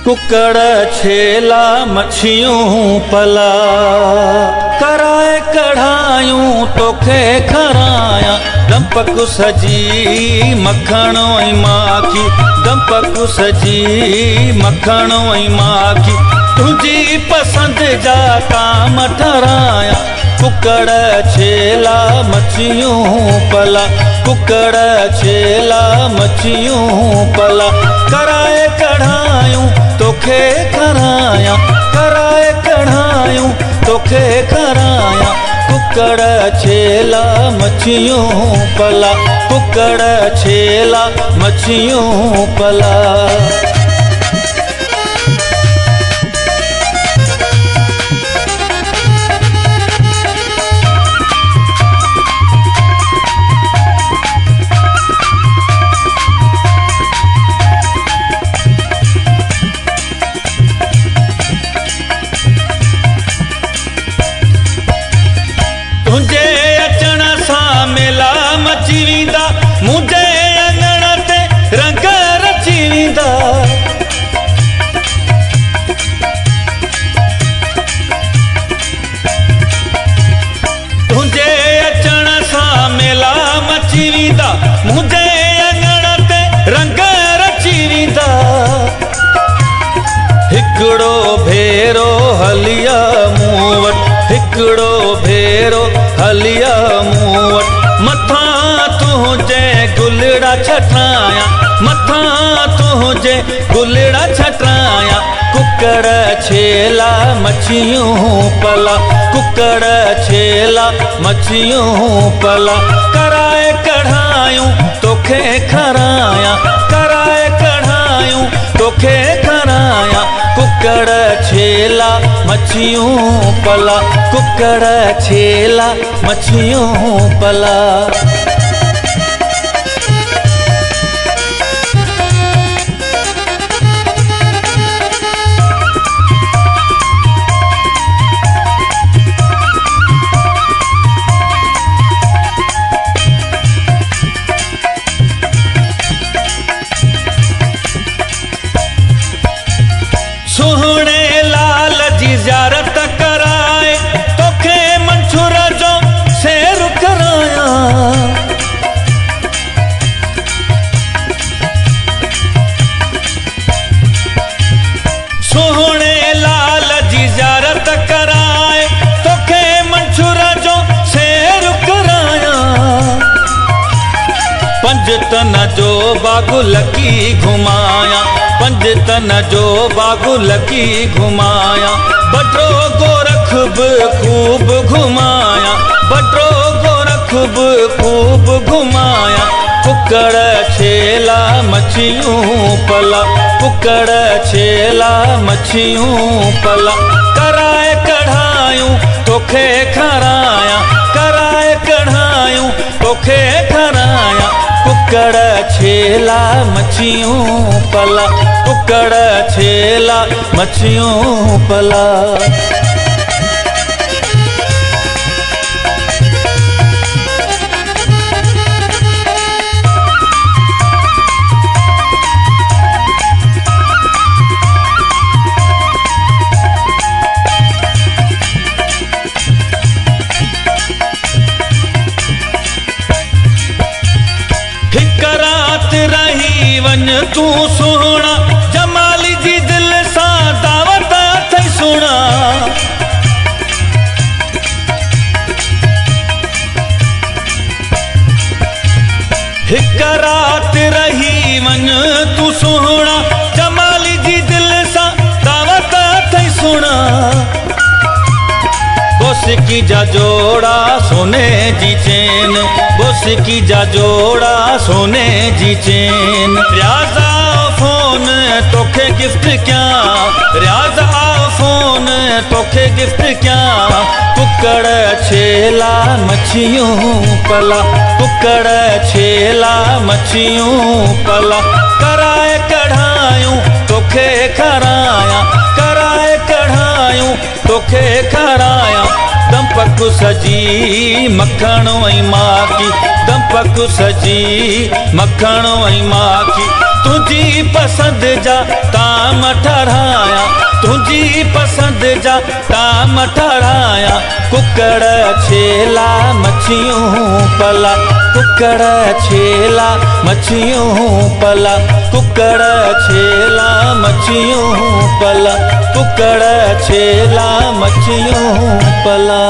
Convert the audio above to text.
कुकड़ छेला मच्छियों पला कराए कढ़ायूं तोखे खराया दंपक सजी मखण ऐं माखी दंपक सजी मखण ऐं माखी तुझी पसंद जा काम ठराया कुकड़ छेला मच्छियों पला कुकड़ छेला मच्छियों पला कराए कढ़ायूं तोखे खराया कराए कढ़ायूं तोखे खराया कुकड़ छेला मच्छियों पला कुकड़ छेला मच्छियों पला। तुझे अचण सां मेला मची वेंदा मुंहिंजे अंगण ते रंग रची वेंदा तुझे अचण सां मेला मची वेंदा मुंहिंजे अंगण ते रंग रची वेंदा हिकिड़ो भेरो हलिया मूं वटि हिकिड़ो भेरो हलिया मूं वटि मथां तुंहिंजे गुलड़ा छटाया मथां तुंहिंजे गुलड़ा छटाया कुकड़ छेला मच्छियों पला कुकड़ छेला मच्छियों पला कराए कढ़ायूं तोखे खराया कराए कढ़ायूं तोखे खराया कुकड़ छेला मच्छियों पला कुकड़ छेला मच्छियों पला। सुहणे लाल जी ज़ियारत कराए तोखे मंशूर जो सैर कराया सुहणे लाल जी ज़ियारत कराए तोखे मंशूर जो सैर कराया पंज तन जो बागु लकी घुमाया पंज तन जो बागु लकी घुमाया बटो गोरख बि खूब घुमाया बटो गोरख बि खूब घुमाया कुकड़ छेला मच्छियों पला कुकड़ छेला मच्छियों पला कराए कढ़ायूं तोखे खराया कराए कढ़ायूं तोखे खराया कुकड़ छेला मच्छियों पला कुकड़ छेला मच्छियों पला। हिक रात रही वञ तूं सुहिणा जमाली जी दिल सां दावत अथई सुहिणा हिक रात रही वञ तूं सुहिणा जमाली जी दिल सां दावत अथई सुहिणा बोसिकी जा जोड़ा सोने जी चैन बोसिकी जा जोड़ा सोने जी चैन रियाज़ा फोन तोखे गिफ्ट क्या रियाज़ा फोन तोखे गिफ्ट क्या कुकड़ छेला मच्छियों पला कुकड़ छेला मच्छियों पला कराए कढ़ायूं तोखे खराया कराए कढ़ायूं तोखे खराया दंपक सजी मखण ऐं माखी दंपक सजी मखण ऐं माखी तुझी पसंद जा ताम ठहराया, तुझी पसंद जा ताम ठहराया। कुकड़ छेला मच्छियों पला, कुकड़ छेला मच्छियों पला, कुकड़ छेला मच्छियों पला, कुकड़ छेला मच्छियों पला।